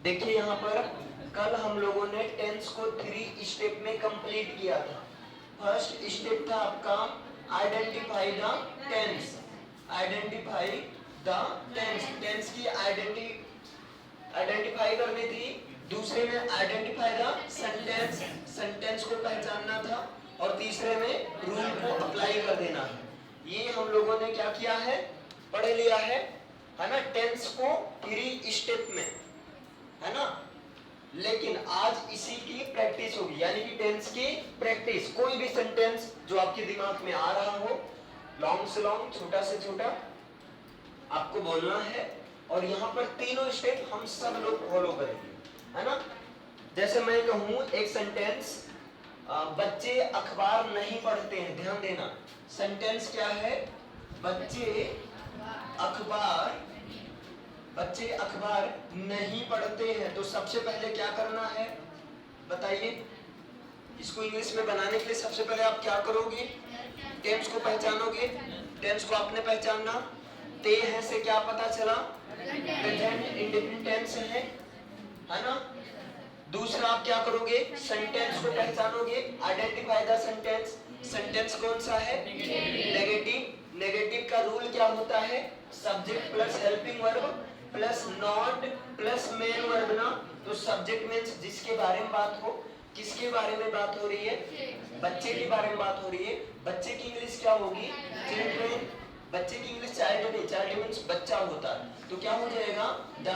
देखिए यहाँ पर कल हम लोगों ने टेंस को 3 स्टेप में कंप्लीट किया था। फर्स्ट स्टेप था आपका identify the tense. Identify the tense, tense की आइडेंटिफाई करनी थी। दूसरे में आइडेंटिफाई द सेंटेंस, सेंटेंस को पहचानना था। और तीसरे में रूल को अप्लाई कर देना है। ये हम लोगों ने क्या किया है, पढ़ लिया है ना, टेंस को 3 स्टेप में, है ना। लेकिन आज इसी की प्रैक्टिस होगी, यानी कि टेंस की प्रैक्टिस। कोई भी सेंटेंस जो आपके दिमाग में आ रहा हो, लॉन्ग से लॉन्ग, छोटा से छोटा, आपको बोलना है। और यहाँ पर तीनों स्टेप हम सब लोग फॉलो करेंगे, है ना। जैसे मैं कहूँ एक सेंटेंस, बच्चे अखबार नहीं पढ़ते हैं, ध्यान देना। सेंटेंस क्या है, बच्चे अखबार नहीं पढ़ते हैं। तो सबसे पहले क्या करना है बताइए, इसको इंग्लिश में बनाने के लिए सबसे पहले आप क्या करोगे, टेंस को पहचानोगे। टेंस को आपने पहचानना, ते है से क्या पता चला, प्रेजेंट इंडेफिनिट टेंस है ना। दूसरा आप क्या करोगे, सेंटेंस को पहचानोगे, आइडेंटिफाई द सेंटेंस। सेंटेंस कौन सा है, नेगेटिव। नेगेटिव का रूल क्या होता है, subject plus helping verb plus not plus main verb ना। तो सब्जेक्ट मींस जिसके बारे में बात हो, किसके बारे में बात हो रही है, बच्चे के बारे में बात हो रही है। बच्चे की इंग्लिश क्या होगी, चिल्ड्रन। बच्चे की इंग्लिश चाइल्ड नहीं, चाइल्ड मींस बच्चा होता है। तो क्या हो जाएगा, द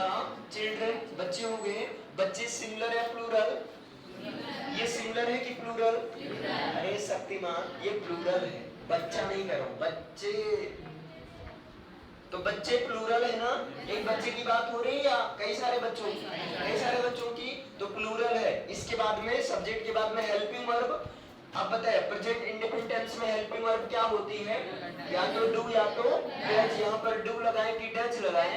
चिल्ड्रन, बच्चे हो गए। बच्चे सिंगुलर या प्लूरल, ये सिंगुलर है कि प्लूरल, अरे शक्तिमान ये प्लूरल है, बच्चा नहीं कह रहा हूं, बच्चे। तो बच्चे प्लूरल है ना, एक बच्चे की बात हो रही है या कई सारे बच्चों की, कई सारे बच्चों की, तो प्लूरल है। इसके बाद में सब्जेक्ट के बाद में हेल्पिंग वर्ब। अब बताए प्रेजेंट इंडेफिनिट टेंस में हेल्पिंग वर्ब क्या होती है, या तो डू या तो डज। यहाँ पर डू लगाएं कि डज लगाएं,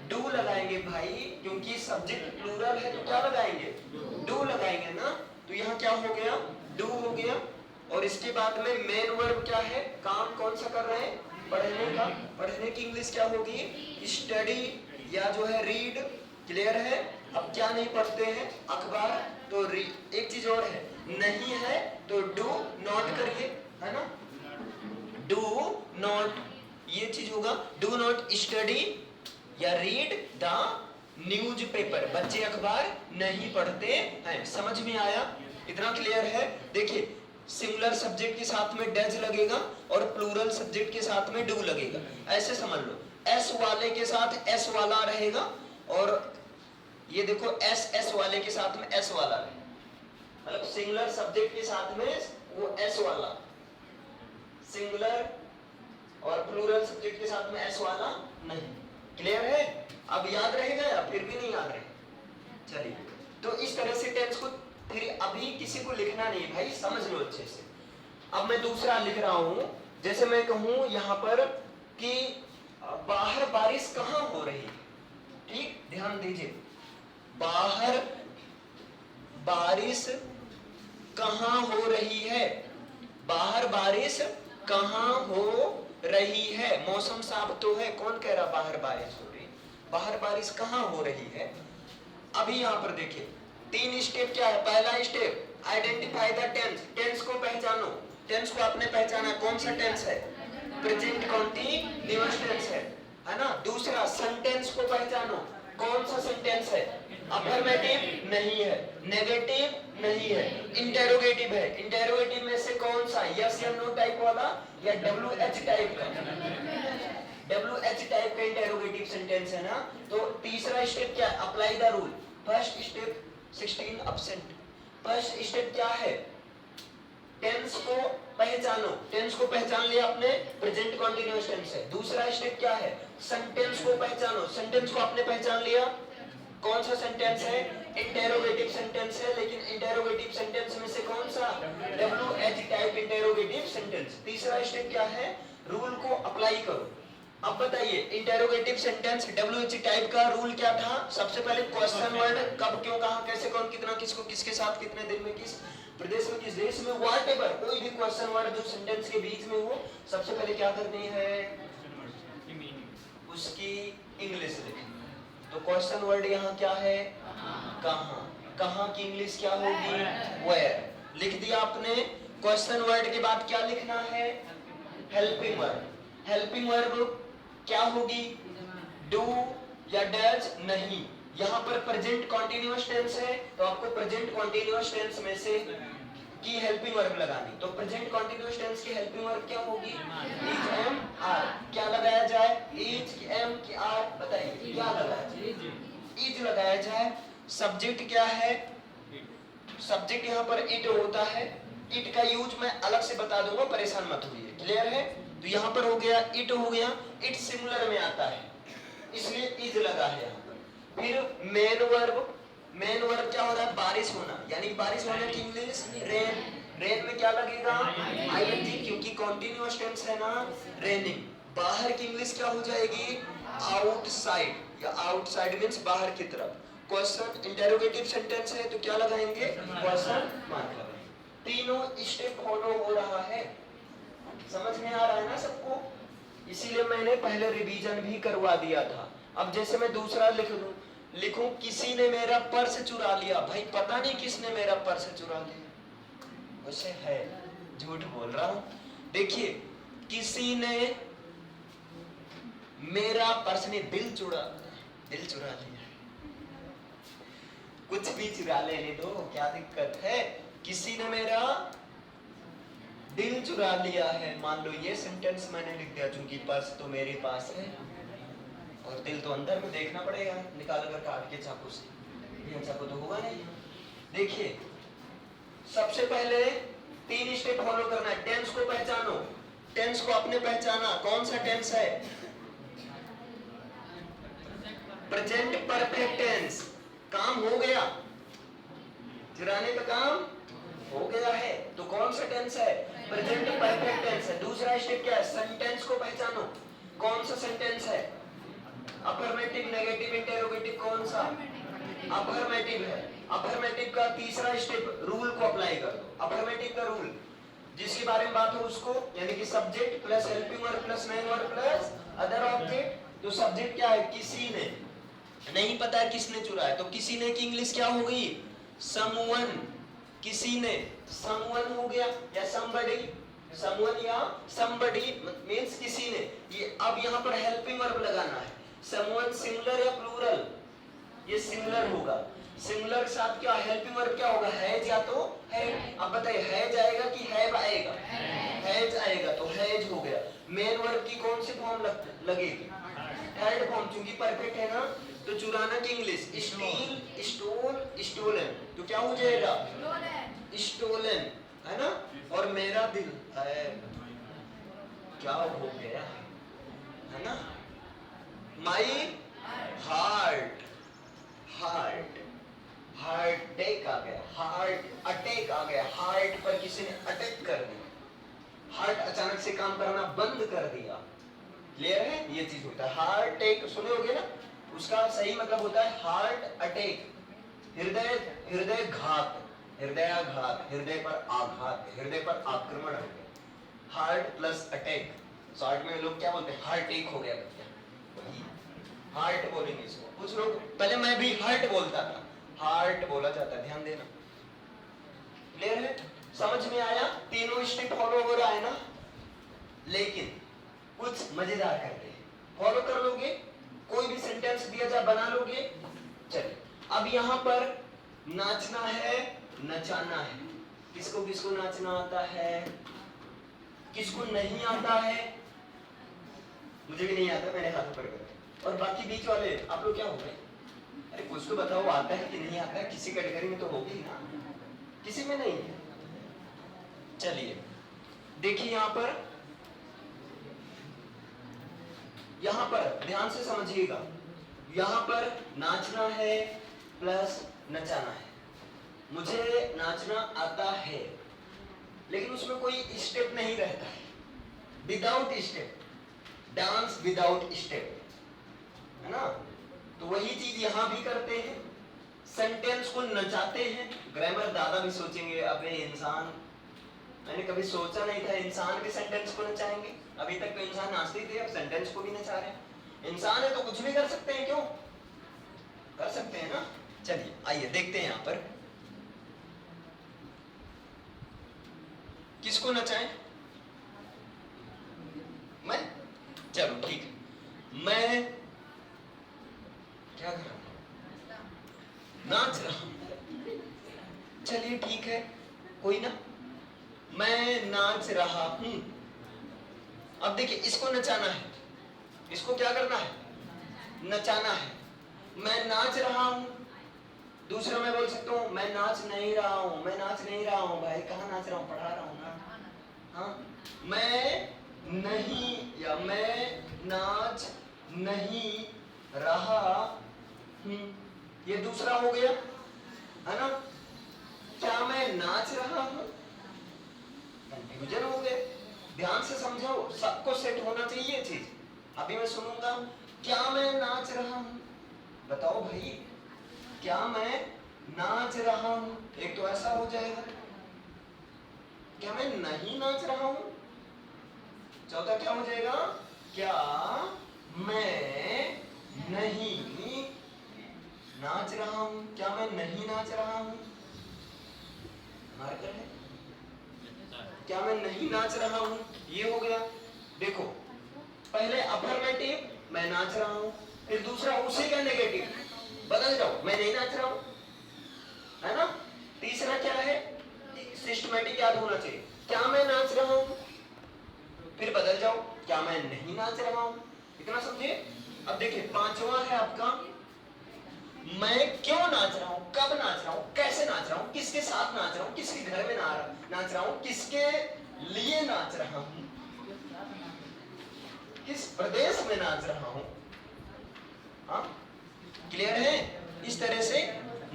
डू लगाएंगे भाई, क्योंकि सब्जेक्ट प्लूरल है तो क्या लगाएंगे, डू लगाएंगे ना। तो यहाँ क्या हो गया, डू हो गया। और इसके बाद में मेन वर्ब क्या है, काम कौन सा कर रहे हैं, पढ़ने का। पढ़ने की इंग्लिश क्या होगी, स्टडी या जो है रीड। क्लियर है। अब क्या नहीं पढ़ते हैं, अखबार। तो एक चीज और है, नहीं है तो डू नॉट करिए, है ना, डू नॉट, ये चीज होगा। डू नॉट स्टडी या रीड द न्यूज़पेपर, बच्चे अखबार नहीं पढ़ते हैं। समझ में आया, इतना क्लियर है। देखिए सिंगुलर सब्जेक्ट के साथ में डज लगेगा और प्लूरल सब्जेक्ट के साथ में डू लगेगा, ऐसे समझ लो। एस वाले के साथ एस वाला रहेगा, और ये देखो एस एस वाले के साथ में एस वाला रहेगा। मतलब सिंगुलर सब्जेक्ट के साथ में वो एस वाला, सिंगुलर और प्लूरल सब्जेक्ट के साथ में एस वाला नहीं। क्लियर है। अब याद रहेगा या फिर भी नहीं याद रहेगा, चलिए। तो इस तरह से टेंस को फिर अभी किसी को लिखना नहीं भाई, समझ लो अच्छे से। अब मैं दूसरा लिख रहा हूं, जैसे मैं कहूं यहां पर कि बाहर बारिश कहां हो रही है, ठीक, ध्यान दीजिए। बाहर बारिश कहां हो रही है, बाहर बारिश कहां हो रही है। मौसम साफ तो है, कौन कह रहा बाहर बारिश हो रही है, बाहर बारिश कहां हो रही है। अभी यहां पर देखिए 3 स्टेप क्या है। पहला step identify the tense, tense को पहचानो। टेंस को आपने पहचाना, कौन सा टेंस है, प्रेजेंट कंटीन्यूअस टेंस है ना। दूसरा सेंटेंस को पहचानो, कौन सा सेंटेंस है, अफर्मेटिव नहीं है, नेगेटिव नहीं है, इंटेरोगेटिव है। इंटेरोगेटिव में से कौन सा, यस या नो टाइप वाला या WH टाइप का, WH टाइप का इंटेरोगेटिव सेंटेंस है ना। तो तीसरा स्टेप क्या है, apply the rule. First step 16 absent। First step क्या है, टेंस को पहचानो। टेंस को पहचान लिया आपने, प्रेजेंट कंटीन्यूअस टेंस है। दूसरा स्टेप क्या है, सेंटेंस को पहचानो। सेंटेंस को आपने पहचान लिया, कौन सा सेंटेंस है, इंटेरोगेटिव सेंटेंस है। लेकिन इंटेरोगेटिव सेंटेंस में से कौन सा, WH टाइप इंटेरोगेटिव सेंटेंस। तीसरा स्टेप क्या है, रूल को अप्लाई करो। अब बताइए इंटेरोगेटिव सेंटेंस WH टाइप का रूल क्या था, सबसे पहले क्वेश्चन वर्ड, कब क्यों कहां कैसे कौन कितना किसको किसके साथ कितने दिन में किस प्रदेश में किस देश में, व्हाटएवर कोई भी क्वेश्चन वर्ड जो सेंटेंस के बीच में हो, सबसे पहले क्या करनी है, उसकी इंग्लिश लिखें। तो क्वेश्चन वर्ड यहाँ क्या है? कहाँ। कहाँ की इंग्लिश क्या होगी? वेयर। लिख दिया आपने। क्वेश्चन वर्ड के बाद क्या लिखना है? Helping verb. हेल्पिंग वर्ब क्या होगी? डू या डज? नहीं, यहाँ पर प्रेजेंट कॉन्टिन्यूअस टेंस है तो आपको प्रेजेंट कॉन्टिन्यूअस टेंस में से की हेल्पिंग वर्ब लगानी। तो प्रेजेंट कॉन्टिन्यूअस टेंस की हेल्पिंग वर्ब क्या होगी? Is, am, are. क्या लगाया जाए? इज, एम की आर? बताइए क्या लगाया जाए? इज लगाया जाए। सब्जेक्ट क्या है? सब्जेक्ट यहाँ पर इट होता है। इट का यूज मैं अलग से बता दूंगा, परेशान मत होइए। क्लियर है? तो यहाँ पर हो गया इट, हो गया इट सिंगुलर में आता है इसलिए इज लगा है यहाँ पर। फिर मेन वर्ब। मेन वर्ब क्या हो रहा है? बारिश होना, यानी बारिश होने की इंग्लिश रेन। रेन में क्या लगेगा? आईएनजी, क्योंकि कॉन्टिन्यूअस टेंस है ना, रेनिंग। बाहर की इंग्लिश क्या हो जाएगी? आउटसाइड, या आउटसाइड मींस बाहर की तरफ। क्वेश्चन इंटरोगेटिव सेंटेंस है तो क्या लगाएंगे? क्वेश्चन मार्क लगाएंगे। तीनों स्टेप फॉलो हो रहा है, समझ में आ रहा है ना सबको? इसीलिए मैंने पहले रिवीजन भी करवा दिया था। अब जैसे मैं दूसरा लिखूं किसी ने मेरा पर्स चुरा लिया। भाई पता नहीं किसने मेरा पर्स चुरा लिया, उसे है, झूठ बोल रहा हूं। देखिए, किसी ने मेरा पर्स ने दिल चुरा लिया। कुछ भी चुरा लेने दो, क्या दिक्कत है? किसी ने मेरा दिल चुरा लिया है। मान लो ये सेंटेंस मैंने लिख दिया, चूंकि पर्स तो मेरे पास है और दिल तो अंदर में, देखना पड़ेगा निकाल कर काट के चाकू से, ये चाकू तो होगा नहीं। देखिए, सबसे पहले 3 स्टेप फॉलो करना है। टेंस को पहचानो। टेंस को आपने पहचाना, कौन सा टेंस है? Present perfect tense. काम हो गया, चुराने का काम हो गया है, तो कौन सा टेंस है? प्रेजेंट परफेक्ट टेंस है। दूसरा स्टेप क्या है? सेंटेंस को पहचानो, कौन सा सेंटेंस है? अफर्मेटिव, नेगेटिव, इंटरोगेटिव, कौन सा? अफर्मेटिव है। अफर्मेटिव का तीसरा स्टेप, रूल को अप्लाई कर दो। अफर्मेटिव का रूल जिसके बारे में बात हो उसको, यानी कि subject plus helping verb plus main verb plus other object. तो सब्जेक्ट क्या है? किसी ने, नहीं पता है किसने चुराया, तो किसी ने की इंग्लिश क्या हो गई? समवन। किसी ने, समवन हो गया, या somebody, समवन या somebody मींस किसी ने। ये अब यहाँ पर हेल्पिंग वर्ब लगाना है। समवन सिंगुलर या प्लूरल? ये सिंगुलर होगा। सिंगुलर के साथ क्या हेल्पिंग वर्ब क्या होगा? हैज या तो हैड। अब बताइए हैज आएगा कि हैव आएगा? हैज आएगा, तो हैज हो गया। मेन वर्ब की कौन सी फॉर्म लगेगी? थर्ड फॉर्म, क्योंकि परफेक्ट है ना। तो चुराना की इंग्लिश स्टील, स्टोल, स्टोलन। तो क्या हो जाएगा? स्टोलन, है ना। और मेरा दिल है, क्या हो गया, है ना। My heart, heart, heart attack आ गया, हार्ट अटैक आ गया। हार्ट पर किसी ने अटैक कर दिया, हार्ट अचानक से काम करना बंद कर दिया। क्लियर है? ये चीज होता है हार्ट अटैक, सुने होगे ना। उसका सही मतलब होता है हार्ट अटैक। हृदय घात, हृदयाघात, हृदय पर आघात, हृदय पर आक्रमण हो गया। हार्ट प्लस अटैक, शॉर्ट में लोग क्या बोलते हैं? हार्ट अटैक हो गया। हार्ट बोलेंगे इसको। कुछ लोग, पहले मैं भी हार्ट बोलता था, हार्ट बोला जाता है, ध्यान देना। क्लियर है? समझ में आया? तीनों स्टेप फॉलो हो रहा है ना। लेकिन कुछ मजेदार करते हैं, फॉलो कर लोगे, कोई भी सेंटेंस दिया जाए बना लोगे। चलिए, अब यहाँ पर नाचना है, नचाना है। किसको किसको नाचना आता है? किसको नहीं आता है? मुझे भी नहीं आता, मैंने हाथ ऊपर कर। और बाकी बीच वाले आप लोग क्या हो गए? अरे कुछ तो बताओ, आता है कि नहीं आता है? किसी कैटेगरी में तो होगी ना, किसी में नहीं है। चलिए देखिए, यहाँ पर ध्यान से समझिएगा। यहाँ पर नाचना है प्लस नचाना है। मुझे नाचना आता है, लेकिन उसमें कोई स्टेप नहीं रहता है, without step, dance without step, है ना। तो वही चीज यहाँ भी करते हैं, सेंटेंस को नचाते हैं। ग्रामर दादा भी सोचेंगे, अबे इंसान, मैंने कभी सोचा नहीं था इंसान के सेंटेंस को नचाएंगे। अभी तक तो इंसान नाचते थे, अब सेंटेंस को भी नचा रहे हैं। इंसान है तो कुछ भी कर सकते हैं, क्यों कर सकते हैं ना। चलिए आइए देखते हैं यहां पर किसको नचाएं। मैं, चलो ठीक है, मैं क्या कर रहा हूं, नाच रहा हूं। चलिए ठीक है, कोई ना, मैं नाच रहा हूं। अब देखिए इसको नचाना है, इसको क्या करना है, नचाना है। मैं नाच रहा हूं, दूसरा मैं बोल सकता हूं मैं नाच नहीं रहा हूं, मैं नाच नहीं रहा हूं। भाई कहाँ नाच रहा हूं, पढ़ा रहा हूं ना। हाँ, मैं नहीं या मैं नाच नहीं रहा हूं, ये दूसरा हो गया है ना। क्या मैं नाच रहा हूं, कंफ्यूजन हो गए। ध्यान से समझो, सबको सेट होना चाहिए चीज। अभी मैं सुनूंगा, क्या मैं नाच रहा हूं, बताओ भाई, क्या मैं नाच रहा हूं। एक तो ऐसा हो जाएगा, क्या मैं नहीं नाच रहा हूं। चौथा क्या हो जाएगा, क्या मैं नहीं नाच रहा हूं, क्या मैं नहीं नाच रहा हूं। मार्कर है, क्या मैं नहीं नाच रहा हूं, ये हो गया। देखो पहले अफर्मेटिव मैं नाच रहा हूं, फिर दूसरा उसी का नेगेटिव, बदल जाओ मैं नहीं नाच रहा हूं, है ना। तीसरा क्या है, सिस्टमैटिक याद होना चाहिए, क्या मैं नाच रहा हूं, फिर बदल जाओ क्या मैं नहीं नाच रहा हूं। इतना समझे। अब देखिए पांचवा है आपका, मैं क्यों नाच रहा हूं, कब नाच रहा हूं, कैसे नाच रहा हूं, किसके साथ नाच रहा हूं, किसके घर में नाच रहा हूं, किसके लिए नाच रहा हूं, किस प्रदेश में नाच रहा हूं। हाँ क्लियर है। इस तरह से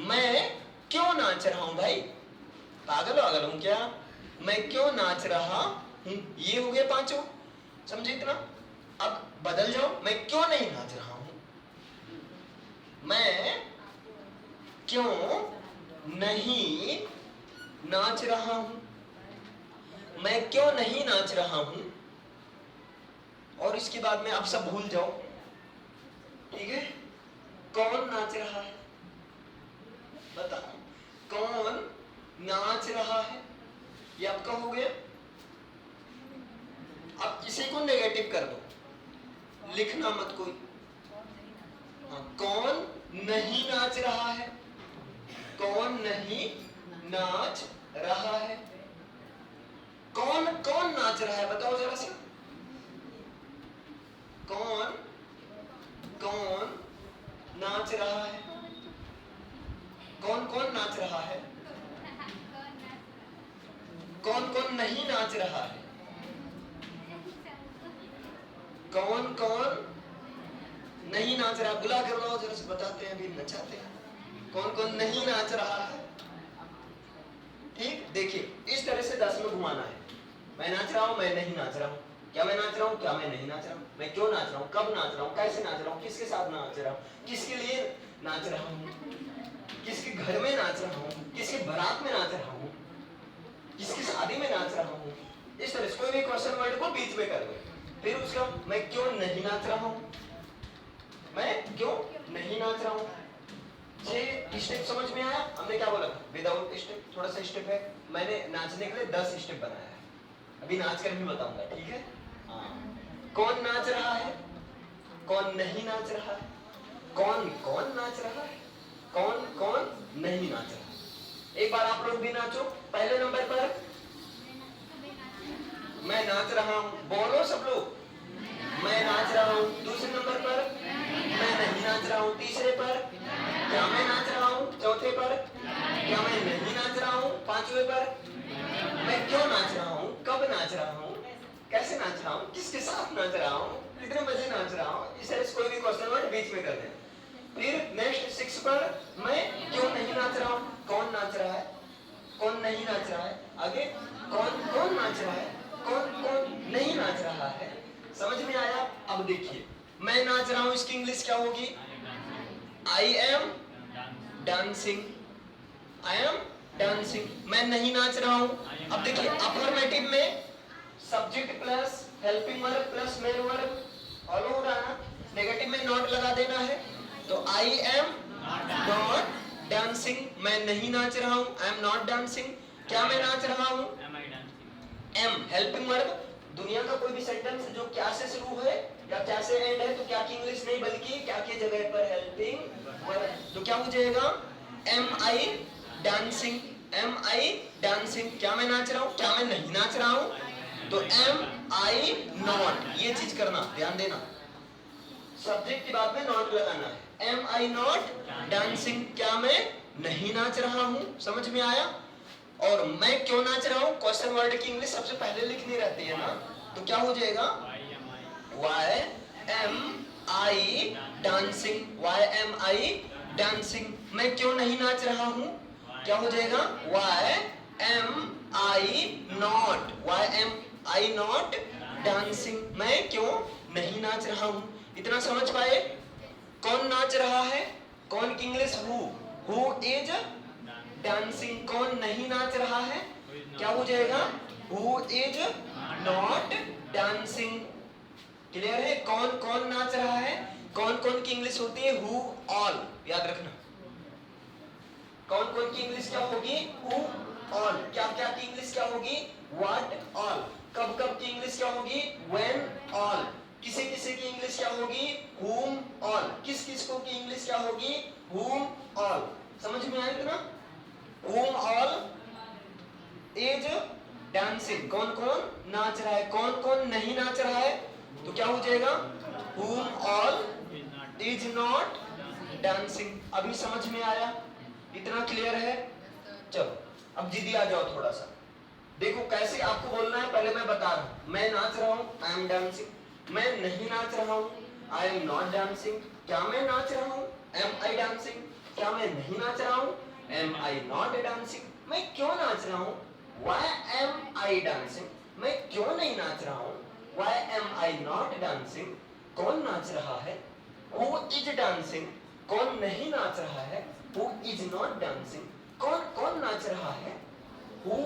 मैं क्यों नाच रहा हूं, भाई पागल वागल हूं क्या, मैं क्यों नाच रहा हूं, ये हो गया पांचों। समझे इतना। अब बदल जाओ, मैं क्यों नहीं नाच रहा हूं, मैं क्यों नहीं नाच रहा हूं, मैं क्यों नहीं नाच रहा हूं। और इसके बाद में आप सब भूल जाओ, ठीक है। कौन नाच रहा है, बताओ कौन नाच रहा है, ये आपका हो गया। अब इसी को नेगेटिव कर दो, लिखना मत कोई। कौन नहीं नाच रहा है, कौन नहीं नाच रहा है, कौन कौन नाच रहा है, बताओ जरा सा। कौन कौन नाच रहा है, कौन कौन नाच रहा है, कौन कौन नहीं नाच रहा है, कौन कौन नहीं नाच रहा, बुला कर लाओ जरा से, बताते हैं अभी नचाते हैं। कौन कौन नहीं नाच रहा है, ठीक। देखिए इस तरह से 10 में घुमाना है। मैं नाच रहा हूं, मैं नहीं नाच रहा हूं, क्या मैं नाच रहा हूं, क्या मैं नहीं नाच रहा हूं, मैं क्यों नाच रहा हूं, कब नाच रहा हूं, कैसे नाच रहा हूं, किसके साथ नाच रहा हूं, किसके लिए नाच रहा हूं, किसके घर में नाच रहा हूं, किसके बारात में नाच रहा हूं, किसकी शादी में नाच रहा हूं। इस तरह से कोई भी क्वेश्चन वर्ड को बीच में कर दो। फिर उसका मैं क्यों नहीं नाच रहा हूं, मैं क्यों नहीं नाच रहा हूं। ये स्टेप समझ में आया। हमने क्या बोला था, विदाउट स्टेप, थोड़ा सा स्टेप है। मैंने नाचने के लिए 10 स्टेप बनाया है, अभी नाच कर भी बताऊंगा, ठीक है। कौन नाच रहा है, कौन नहीं नाच रहा है, कौन कौन नाच रहा है, कौन कौन नहीं नाच रहा है। एक बार आप लोग भी नाचो। पहले नंबर पर मैं नाच रहा हूं, बोलो सब लोग, मैं नाच रहा हूं। दूसरे नंबर पर मैं नहीं नाच रहा हूं। तीसरे पर क्या मैं नाच रहा हूं। चौथे पर क्या मैं नहीं नाच रहा हूं। पांचवे पर मैं क्यों नाच रहा हूं, कब नाच रहा हूं, कैसे नाच रहा हूं, किसके साथ नाच रहा हूं, कितने बजे नाच रहा हूं। इस तरह से कोई भी क्वेश्चन वर्ड बीच में कर दें। फिर नेक्स्ट 6 पर मैं क्यों नहीं नाच रहा हूं, कौन नाच रहा है, कौन नहीं नाच रहा है। आगे कौन कौन नाच रहा है, कौन कौन नहीं नाच रहा है। समझ में आया। अब देखिए मैं नाच रहा हूं, इसकी इंग्लिश क्या होगी, आई am dancing, I am dancing. मैं नहीं नाच रहा हूं। अब देखिए अफर्मेटिव में subject plus helping verb plus main verb follow हो रहा है ना। नेगेटिव में नॉट लगा देना है। तो आई एम नॉट डांसिंग, मैं नहीं नाच रहा हूँ। आई एम नॉट डांसिंग, क्या मैं नाच रहा हूँ? Am helping verb. दुनिया का कोई भी सेंटेंस जो क्या से शुरू है या क्या से एंड है तो क्या की इंग्लिश नहीं बल्कि क्या की जगह पर हेल्पिंग वर्ब। तो क्या हो जाएगा? M I dancing, am I dancing, क्या मैं नाच रहा हूँ? क्या मैं नहीं नाच रहा हूँ? तो एम आई नॉट, ये चीज करना, ध्यान देना, सब्जेक्ट की बात में नॉट लगाना है। एम आई नॉट डांसिंग, क्या मैं नहीं नाच रहा हूँ? समझ में आया? और मैं क्यों नाच रहा हूँ, क्वेश्चन वर्ड की इंग्लिश सबसे पहले लिखनी रहती है ना, तो क्या हो जाएगा? Why am I dancing, why am I dancing, मैं क्यों नहीं नाच रहा हूँ? क्या हो जाएगा? Why am I not, why am I not dancing, मैं क्यों नहीं नाच रहा हूँ। इतना समझ पाए? कौन नाच रहा है, कौन की इंग्लिश हु इज डांसिंग, कौन नहीं नाच रहा है, क्या हो जाएगा? Who is not dancing. Clear है? कौन कौन नाच रहा है, कौन कौन की इंग्लिश होती है? हु ऑल, याद रखना। कौन कौन की इंग्लिश क्या होगी? Who all. क्या क्या की इंग्लिश क्या होगी? What all. कब कब की इंग्लिश क्या होगी? When all. किसी किसी की इंग्लिश क्या होगी? whom all। किस किस को की इंग्लिश क्या होगी? whom all। समझ में आया ना? whom all is dancing, कौन कौन नाच रहा है, कौन कौन नहीं नाच रहा है, तो क्या हो जाएगा? whom all is not dancing। अभी समझ में आया? इतना क्लियर है? चलो अब जिद्दी आ जाओ थोड़ा सा। देखो कैसे आपको बोलना है, पहले मैं बता रहा हूं। मैं नाच रहा हूं, आई एम डांसिंग। मैं नहीं नाच रहा हूं, आई एम नॉट डांसिंग। क्या मैं नाच रहा हूं? Am I dancing. क्या मैं नहीं नाच रहा हूं? Am I not dancing. मैं क्यों नाच रहा हूं? Why am I dancing. मैं क्यों नहीं नाच रहा हूं? Why am I not dancing. कौन नाच रहा है? Who is dancing. कौन नहीं नाच रहा है? Who is not dancing. कौन कौन नाच रहा है? Who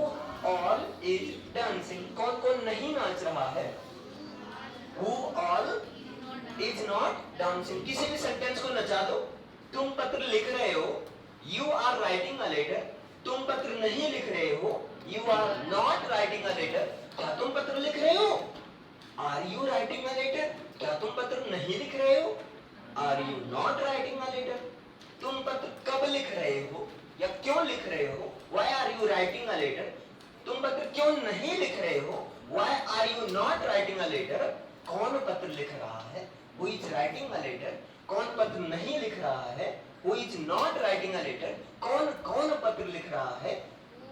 all is dancing। कौन कौन नहीं नाच रहा है? Who all is not dancing। किसी भी सेंटेंस को नचा दो। तुम पत्र लिख रहे हो, you are writing a letter। तुम पत्र नहीं लिख रहे हो, you are not writing a letter। क्या तुम पत्र लिख रहे हो? Are you writing a letter। क्या तुम पत्र नहीं लिख रहे हो? Are you not writing a letter। तुम पत्र कब लिख रहे हो या क्यों लिख रहे हो? Why are you writing a letter। तुम पत्र क्यों नहीं लिख रहे हो? Why are you not writing a letter। कौन पत्र लिख रहा है? Who is writing a letter। कौन पत्र नहीं लिख रहा है? Who is not writing a letter। कौन कौन पत्र लिख रहा है?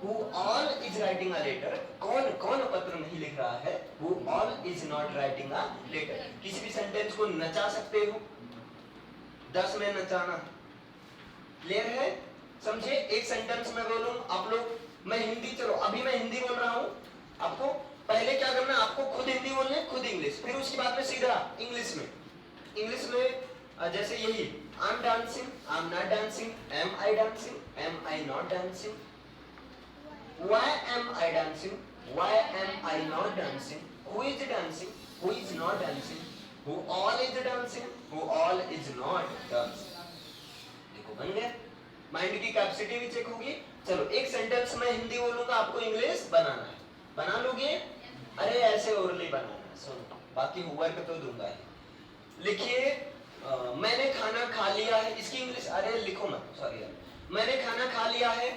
Who all is writing a letter। कौन कौन पत्र नहीं लिख रहा है? Who all is not writing a letter। किसी भी सेंटेंस को नचा सकते हो, 10 में नचाना। क्लियर है? समझे? एक सेंटेंस में बोलूं, आप लोग, मैं हिंदी, चलो अभी मैं हिंदी बोल रहा हूं, आपको पहले क्या करना है? आपको खुद हिंदी बोलना है, खुद इंग्लिश, फिर उसके बाद में सीधा इंग्लिश में। इंग्लिश में जैसे यही, I am dancing, I am not dancing, am I dancing, am I not dancing, why am I dancing, why am I not dancing, who is dancing, who is not dancing, who all is dancing, who all is not dancing. देखो बन गया, mind की capacity भी check होगी। चलो एक sentence में हिंदी बोलूंगा, आपको इंग्लिश बनाना है, बना लोगे? अरे ऐसे ओरली बनाना है, सुनो, बाकी होमवर्क तो दूंगा ही। लिखिए, मैंने खाना खा लिया है, इसकी इंग्लिश, अरे लिखो मत, सॉरी यार, मैंने खाना खा लिया है,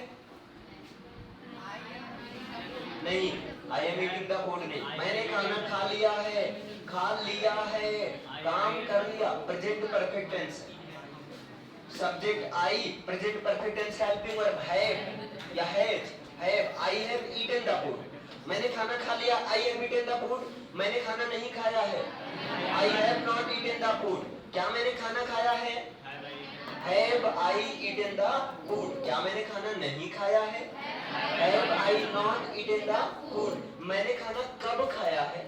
नहीं, I am eating the food नहीं, मैंने खाना खा लिया है, खा लिया है, काम कर लिया, present perfect tense. Subject I, present perfect tense का हेल्पिंग वर्ब हैव या has, have, I have eaten the food. मैंने खाना खा लिया, I have eaten the food. मैंने खाना नहीं खाया है, I have not eaten the food. क्या मैंने खाना खाया है? Have I eaten the food. क्या मैंने खाना नहीं खाया है? Have I not eaten the food. मैंने खाना कब खाया है?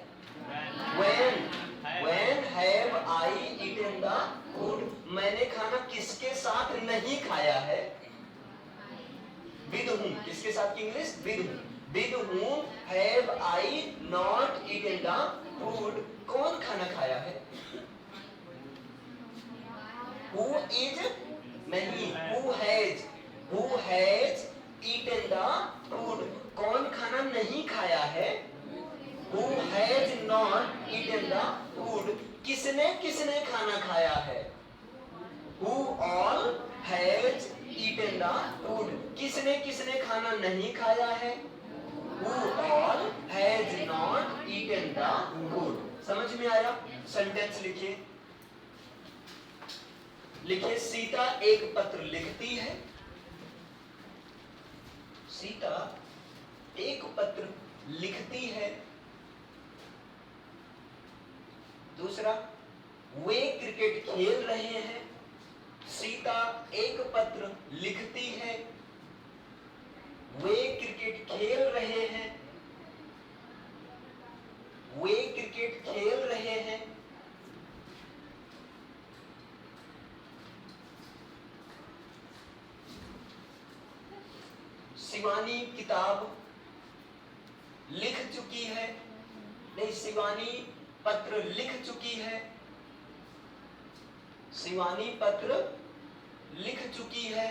when have I eaten the food। मैंने खाना किसके साथ नहीं खाया है? with whom। किसके साथ की English? with whom। with whom have I not eaten the food। कौन खाना खाया है? हु इज नहीं, who has eaten the food, कौन खाना नहीं खाया है, who has not eaten the food, किसने किसने खाना खाया है, who all has eaten the food, किसने किसने खाना नहीं खाया है, who all has not eaten the food। समझ में आया? सेंटेंस लिखिए। लिखिए सीता एक पत्र लिखती है, सीता एक पत्र लिखती है। दूसरा, वे क्रिकेट खेल रहे हैं, सीता एक पत्र लिखती है, वे क्रिकेट खेल रहे हैं, वे क्रिकेट खेल रहे हैं। शिवानी किताब लिख चुकी है, नहीं, शिवानी पत्र लिख चुकी है, शिवानी पत्र लिख चुकी है,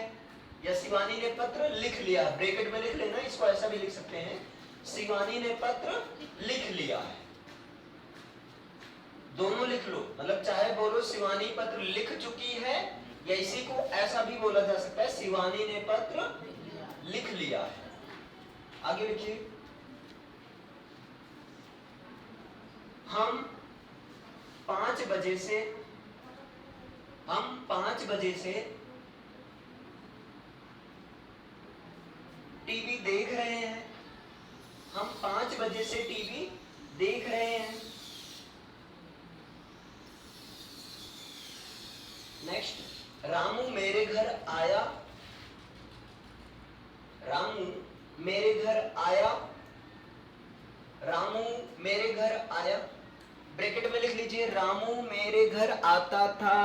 या शिवानी ने पत्र लिख लिया, ब्रैकेट में लिख लेना, इसको ऐसा भी लिख सकते हैं, शिवानी ने पत्र लिख लिया है। दोनों लिख लो, मतलब चाहे बोलो शिवानी पत्र लिख चुकी है, या इसी को ऐसा भी बोला जा सकता है, शिवानी ने पत्र लिख लिया है। आगे लिखिए, हम 5 बजे से टीवी देख रहे हैं, हम 5 बजे से टीवी देख रहे हैं। नेक्स्ट, रामू मेरे घर आया, रामू मेरे घर आया, रामू मेरे घर आया, ब्रैकेट में लिख लीजिए, रामू मेरे घर आता था,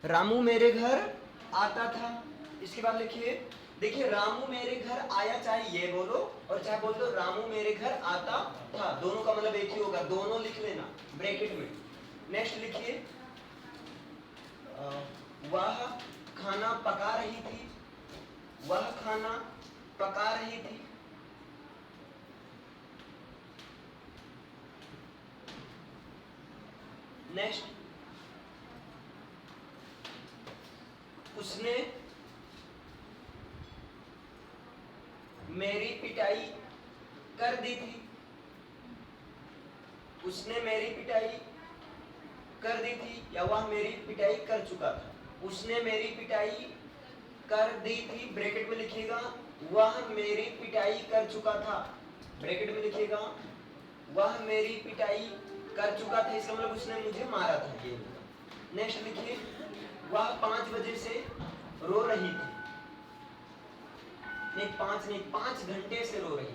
रामू मेरे घर आता था। इसके बाद लिखिए, देखिए रामू मेरे घर आया, चाहे ये बोलो और चाहे बोल दो रामू मेरे घर आता था, दोनों का मतलब एक ही होगा, दोनों लिख लेना ब्रैकेट में। नेक्स्ट लिखिए, वह खाना पका रही थी, वह खाना पका रही थी। नेक्स्ट, उसने मेरी पिटाई कर दी थी, उसने मेरी पिटाई कर दी थी, या वह मेरी पिटाई कर चुका था, उसने मेरी पिटाई कर दी थी, ब्रैकेट में लिखिएगा, वह मेरी पिटाई कर चुका था, ब्रैकेट में लिखिएगा, वह मेरी पिटाई कर चुका था, इसका मतलब उसने मुझे मारा था, ये होगा। नेक्स्ट लिखिए, वह 5 बजे से रो रही थी, नहीं 5 घंटे से रो रही थी।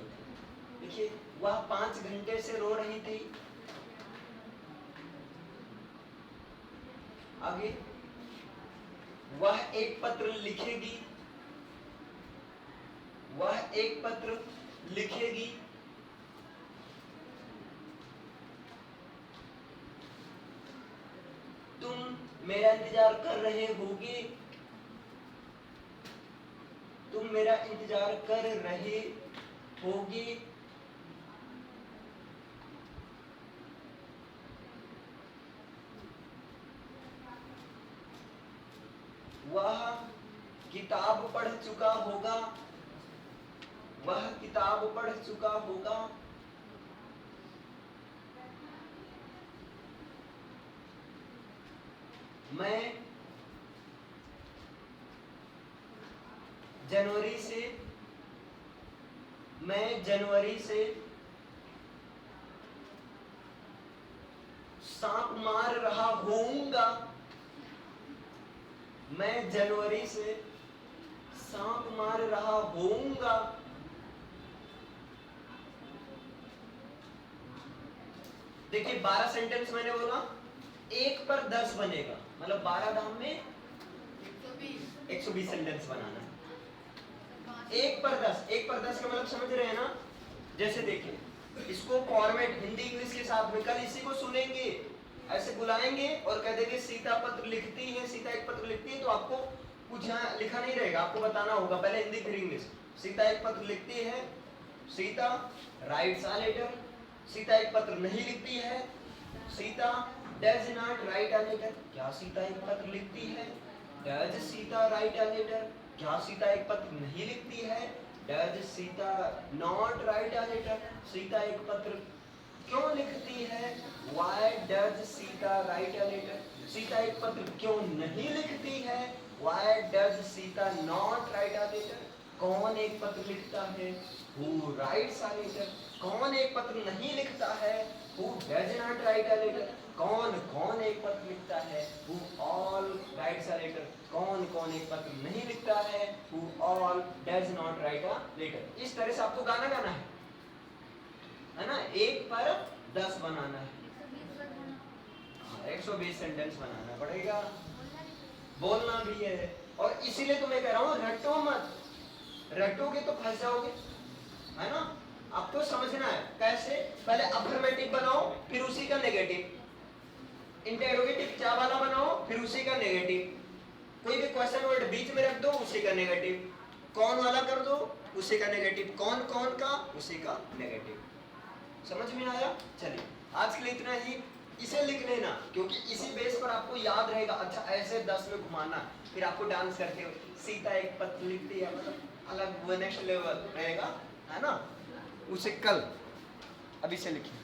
देखिए, वह 5 घंटे से रो रही थी। आगे, वह एक पत्र लिखेगी, वह एक पत्र लिखेगी। तुम मेरा इंतजार कर रहे होगे, तुम मेरा इंतजार कर रहे होगे। वह किताब पढ़ चुका होगा, वह किताब पढ़ चुका होगा। मैं जनवरी से सांप मार रहा होऊंगा, मैं जनवरी से सांप मार रहा होऊंगा। देखिए 12 सेंटेंस मैंने बोला, 1 पर 10 बनेगा, मतलब 12 धाम में 120 सेंटेंस बनाना। 1 पर 10 का मतलब समझ रहे हैं ना। जैसे देखिए, इसको फॉर्मेट हिंदी इंग्लिश के साथ में कल इसी को सुनेंगे, ऐसे बुलाएंगे और कह देंगे सीता पत्र लिखती है, सीता एक पत्र लिखती है, तो आपको कुछ यहाँ लिखा नहीं रहेगा, आपको बताना होगा पहले हिंदी फिर इंग्लिश। सीता एक पत्र लिखती है, सीता राइट्स अ लेटर। सीता एक पत्र नहीं लिखती है, Sita does not write a letter. क्या सीता एक पत्र लिखती है? Does Sita write a letter? क्या सीता एक पत्र नहीं लिखती है? Does Sita not write a letter? सीता एक पत्र क्यों लिखती है? Why does Sita write a letter? सीता एक पत्र क्यों नहीं लिखती है? Why does Sita not write a letter? कौन एक पत्र लिखता है? Who writes a letter? कौन एक पत्र नहीं लिखता है? Who does not write a letter? कौन एक पत्र लिखता है? Who all writes a letter? कौन एक पत्र नहीं लिखता है? Who all does not write a letter? इस तरह से आपको गाना गाना है ना? एक पर 10 बनाना है, 120 सेंटेंस बनाना पड़ेगा, बोलना भी है। और इसीलिए तो मैं कह रहा हूँ रटो मत, रटोगे तो फंस जाओगे, है ना? अब तो समझना है कैसे। पहले अफर्मेटिव बनाओ, फिर उसी का नेगेटिव। इंटेरोगेटिव क्या वाला बनाओ, फिर उसी का नेगेटिव। कोई भी क्वेश्चन वर्ड बीच में रख दो, उसी का नेगेटिव। कौन वाला कर दो, उसी का नेगेटिव। कौन का, उसी का नेगेटिव। समझ में आया? चलिए आज के लिए इतना ही। इसे लिख लेना, क्योंकि इसी बेस पर आपको याद रहेगा। अच्छा ऐसे 10 में घुमाना, फिर आपको डांस करते हो सीता एक पत्र लिखती है, मतलब अलग वो नेक्स्ट लेवल रहेगा, है ना? उसे कल, अभी से लिखिए।